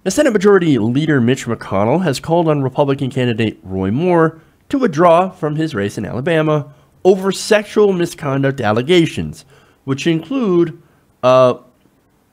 The Senate Majority Leader Mitch McConnell has called on Republican candidate Roy Moore to withdraw from his race in Alabama over sexual misconduct allegations, which include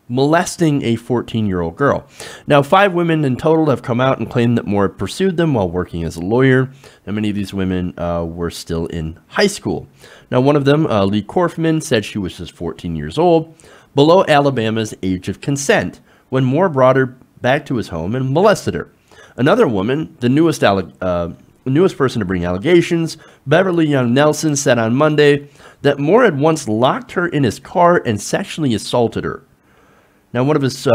molesting a 14-year-old girl. Now, 5 women in total have come out and claimed that Moore pursued them while working as a lawyer, and many of these women were still in high school. Now, one of them, Lee Korfman, said she was just 14 years old, below Alabama's age of consent, when Moore brought her back to his home and molested her. Another woman, the newest person to bring allegations, Beverly Young Nelson, said on Monday that Moore had once locked her in his car and sexually assaulted her. Now, one of his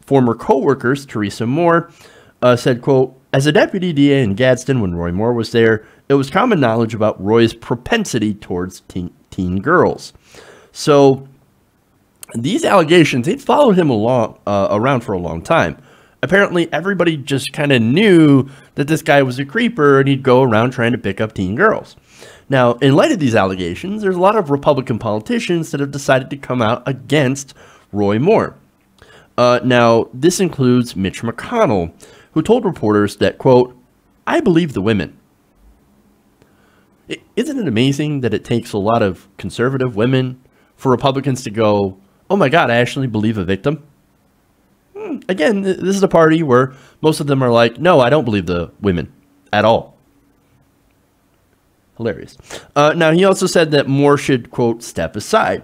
former co-workers, Teresa Moore, said, quote, "As a deputy DA in Gadsden when Roy Moore was there, it was common knowledge about Roy's propensity towards teen girls." So these allegations, they'd followed him around for a long time. Apparently, everybody just kind of knew that this guy was a creeper and he'd go around trying to pick up teen girls. Now, in light of these allegations, there's a lot of Republican politicians that have decided to come out against Roy Moore. Now, this includes Mitch McConnell, who told reporters that, quote, "I believe the women." Isn't it amazing that it takes a lot of conservative women for Republicans to go, "Oh my God, I actually believe a victim"? Again, this is a party where most of them are like, "No, I don't believe the women at all." Hilarious. Now, he also said that Moore should, quote, "step aside."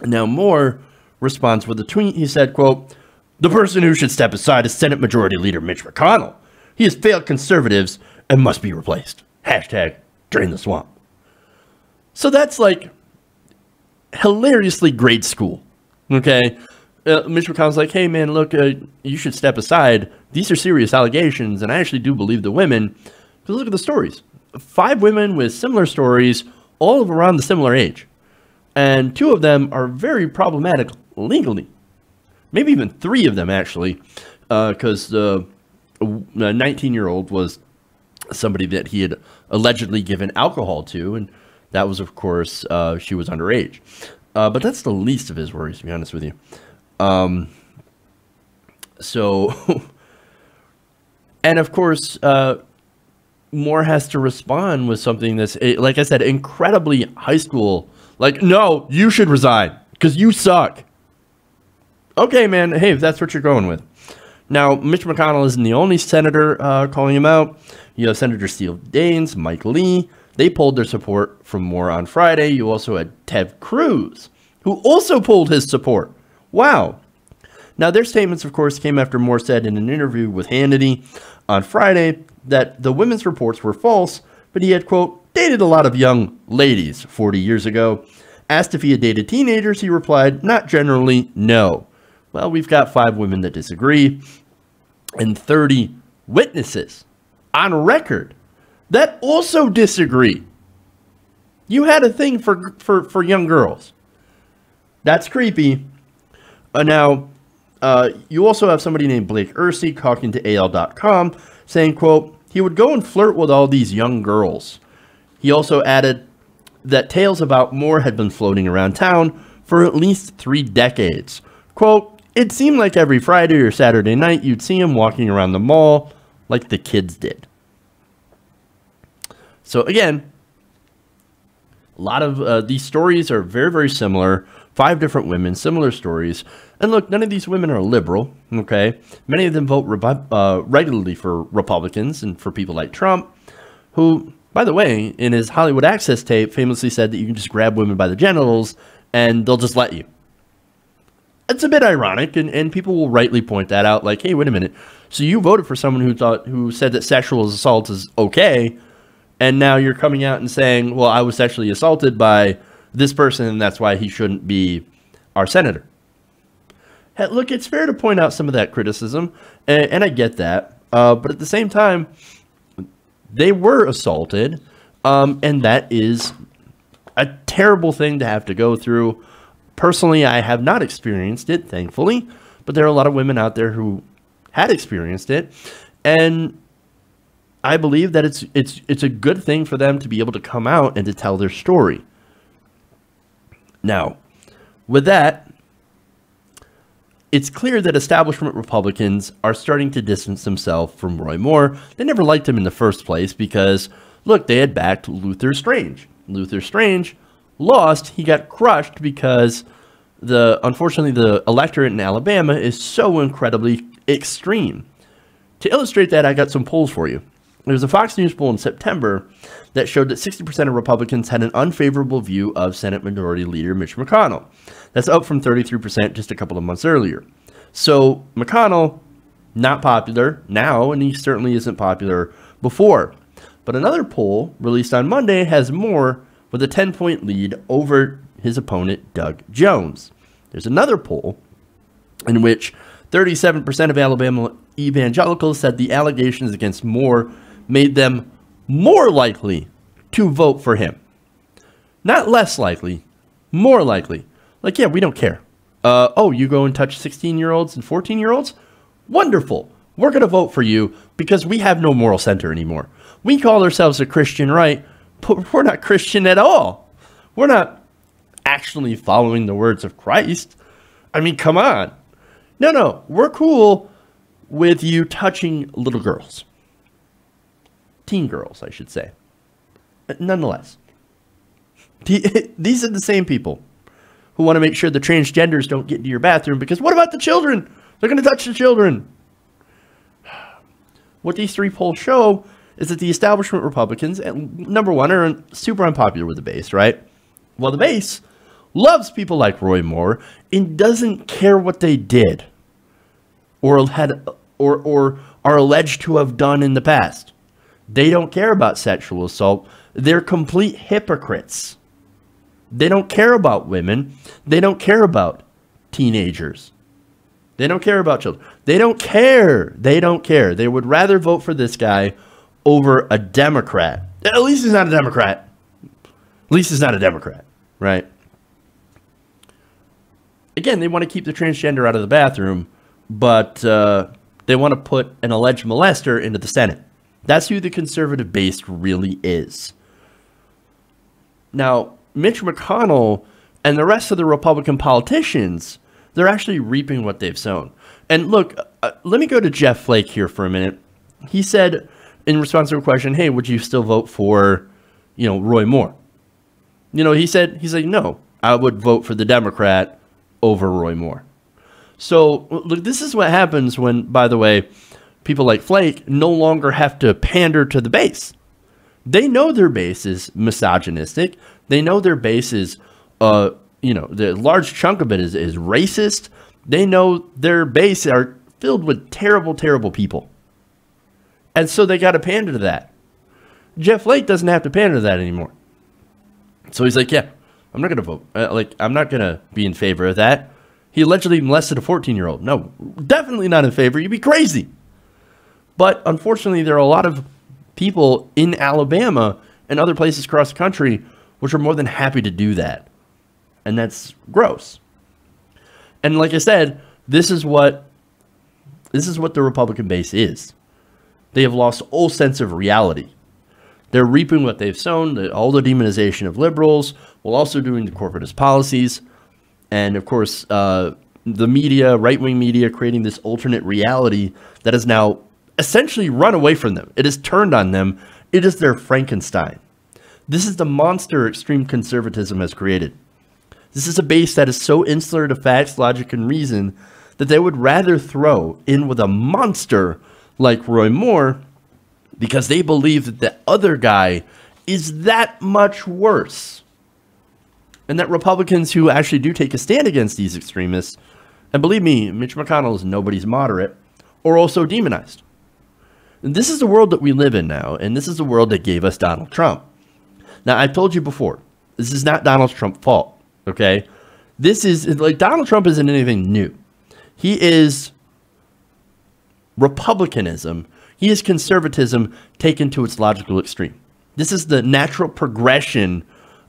Now, Moore responds with a tweet. He said, quote, "The person who should step aside is Senate Majority Leader Mitch McConnell. He has failed conservatives and must be replaced. Hashtag drain the swamp." So that's like hilariously grade school. Okay. Mitch McConnell's like, "Hey man, look, you should step aside. These are serious allegations. And I actually do believe the women." Because look at the stories. 5 women with similar stories, all of around the similar age. And 2 of them are very problematic legally. Maybe even 3 of them, actually, because the 19-year-old was somebody that he had allegedly given alcohol to, and that was, of course, she was underage. But that's the least of his worries, to be honest with you. So, and of course, Moore has to respond with something that's, like I said, incredibly high school. Like, "No, you should resign because you suck." Okay, man. Hey, if that's what you're going with. Now, Mitch McConnell isn't the only senator calling him out. You have Senator Steve Daines, Mike Lee. They pulled their support from Moore on Friday. You also had Ted Cruz, who also pulled his support. Wow. Now, their statements, of course, came after Moore said in an interview with Hannity on Friday that the women's reports were false, but he had, quote, "dated a lot of young ladies 40 years ago. Asked if he had dated teenagers, he replied, not generally, no." Well, we've got 5 women that disagree and 30 witnesses on record that also disagree. You had a thing for young girls. That's creepy. Now, you also have somebody named Blake Ursey talking to AL.com saying, quote, "He would go and flirt with all these young girls." He also added that tales about Moore had been floating around town for at least 3 decades. Quote, "It seemed like every Friday or Saturday night you'd see him walking around the mall like the kids did." So again, a lot of these stories are very, very similar. 5 different women, similar stories. And look, none of these women are liberal, okay? Many of them vote regularly for Republicans and for people like Trump, who, by the way, in his Hollywood Access tape, famously said that you can just grab women by the genitals and they'll just let you. It's a bit ironic, and people will rightly point that out, like, hey, wait a minute. So you voted for someone who said that sexual assault is okay, and now you're coming out and saying, well, I was sexually assaulted by this person, and that's why he shouldn't be our senator. Hey, look, it's fair to point out some of that criticism, and I get that. But at the same time, they were assaulted, and that is a terrible thing to have to go through. Personally, I have not experienced it, thankfully, but there are a lot of women out there who had experienced it, and I believe that it's a good thing for them to be able to come out and to tell their story. Now, with that, it's clear that establishment Republicans are starting to distance themselves from Roy Moore. They never liked him in the first place because, look, they had backed Luther Strange. Luther Strange lost. He got crushed because, unfortunately, the electorate in Alabama is so incredibly extreme. To illustrate that, I got some polls for you. There's a Fox News poll in September that showed that 60% of Republicans had an unfavorable view of Senate Majority Leader Mitch McConnell. That's up from 33% just a couple of months earlier. So McConnell, not popular now, and he certainly isn't popular before. But another poll released on Monday has Moore with a 10-point lead over his opponent, Doug Jones. There's another poll in which 37% of Alabama evangelicals said the allegations against Moore made them more likely to vote for him. Not less likely, more likely. Like, yeah, we don't care. Oh, you go and touch 16-year-olds and 14-year-olds? Wonderful. We're going to vote for you because we have no moral center anymore. We call ourselves a Christian right, but we're not Christian at all. We're not actually following the words of Christ. I mean, come on. No, we're cool with you touching little girls. Teen girls, I should say. But nonetheless, these are the same people who want to make sure the transgenders don't get into your bathroom because what about the children? They're going to touch the children. What these three polls show is that the establishment Republicans, number one, are super unpopular with the base, right? Well, the base loves people like Roy Moore and doesn't care what they did or are alleged to have done in the past. They don't care about sexual assault. They're complete hypocrites. They don't care about women. They don't care about teenagers. They don't care about children. They don't care. They don't care. They would rather vote for this guy over a Democrat. At least he's not a Democrat. At least he's not a Democrat, right? Again, they want to keep the transgender out of the bathroom, but they want to put an alleged molester into the Senate. That's who the conservative base really is. Now, Mitch McConnell and the rest of the Republican politicians, they're actually reaping what they've sown. And look, let me go to Jeff Flake here for a minute. He said in response to a question, hey, would you still vote for, Roy Moore? He said, no, I would vote for the Democrat over Roy Moore. So look, this is what happens when, by the way, people like Flake no longer have to pander to the base. They know their base is misogynistic. They know their base is, the large chunk of it is racist. They know their base are filled with terrible, terrible people. And so they got to pander to that. Jeff Flake doesn't have to pander to that anymore. So he's like, yeah, I'm not going to vote. I'm not going to be in favor of that. He allegedly molested a 14-year-old. No, definitely not in favor. You'd be crazy. But unfortunately, there are a lot of people in Alabama and other places across the country which are more than happy to do that. And that's gross. And like I said, this is what the Republican base is. They have lost all sense of reality. They're reaping what they've sown, all the demonization of liberals, while also doing the corporatist policies. And of course, the media, right-wing media, creating this alternate reality that has now essentially run away from them. It has turned on them. It is their Frankenstein. This is the monster extreme conservatism has created. This is a base that is so insular to facts, logic, and reason that they would rather throw in with a monster like Roy Moore because they believe that the other guy is that much worse. And that Republicans who actually do take a stand against these extremists, and believe me, Mitch McConnell is nobody's moderate, are also demonized. And this is the world that we live in now, and this is the world that gave us Donald Trump. Now, I've told you before, this is not Donald Trump's fault, okay? This is, like, Donald Trump isn't anything new. He is republicanism. He is conservatism taken to its logical extreme. This is the natural progression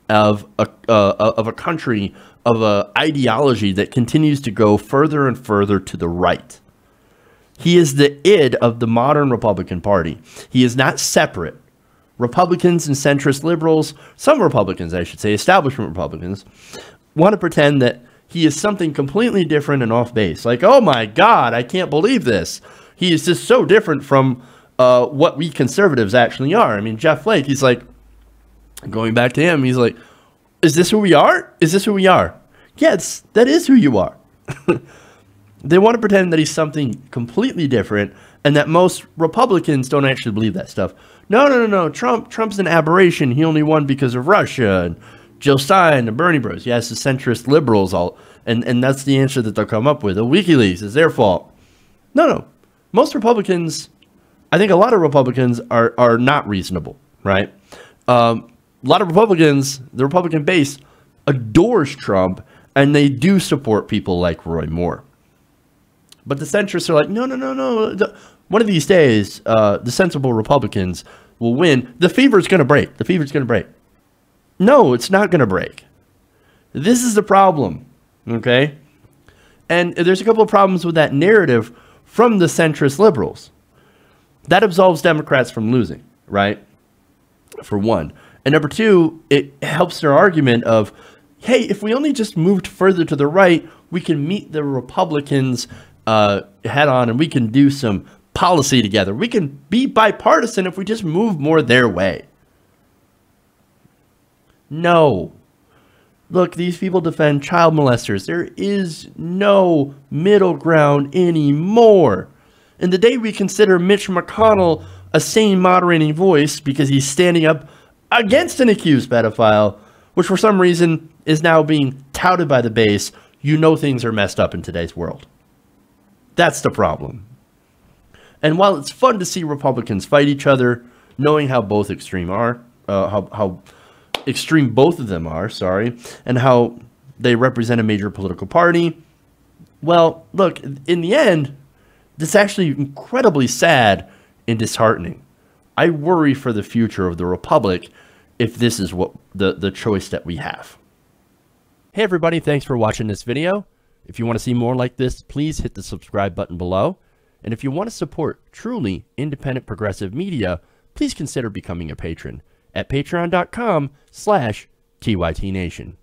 of a country, of an ideology that continues to go further and further to the right. He is the id of the modern Republican Party. He is not separate. Republicans and centrist liberals, some Republicans, I should say, establishment Republicans, want to pretend that he is something completely different and off base. Like, oh my God, I can't believe this. He is just so different from what we conservatives actually are. I mean, Jeff Flake, he's like, going back to him, he's like, is this who we are? Is this who we are? Yes, that is who you are. They want to pretend that he's something completely different and that most Republicans don't actually believe that stuff. No. Trump's an aberration. He only won because of Russia and Jill Stein and Bernie Bros. Yes, the centrist liberals all, and that's the answer that they'll come up with. WikiLeaks is their fault. No. Most Republicans, I think a lot of Republicans are not reasonable, right? A lot of Republicans, the Republican base, adores Trump, and they do support people like Roy Moore. But the centrists are like, no. One of these days, the sensible Republicans will win. The fever's going to break. The fever's going to break. No, it's not going to break. This is the problem, okay? And there's a couple of problems with that narrative from the centrist liberals. That absolves Democrats from losing, right? For one. And number two, it helps their argument of, hey, if we only just moved further to the right, we can meet the Republicans head on and we can do some policy together. We can be bipartisan if we just move more their way. No. Look, these people defend child molesters. There is no middle ground anymore. And the day we consider Mitch McConnell a sane, moderating voice because he's standing up against an accused pedophile, which for some reason is now being touted by the base, you know things are messed up in today's world. That's the problem. And while it's fun to see Republicans fight each other, knowing how both extreme are, how extreme both of them are, and how they represent a major political party, well, look, in the end, this is actually incredibly sad and disheartening. I worry for the future of the Republic if this is what the choice that we have. Hey everybody, thanks for watching this video. If you want to see more like this, please hit the subscribe button below. And if you want to support truly independent progressive media, please consider becoming a patron at patreon.com/TYTNation.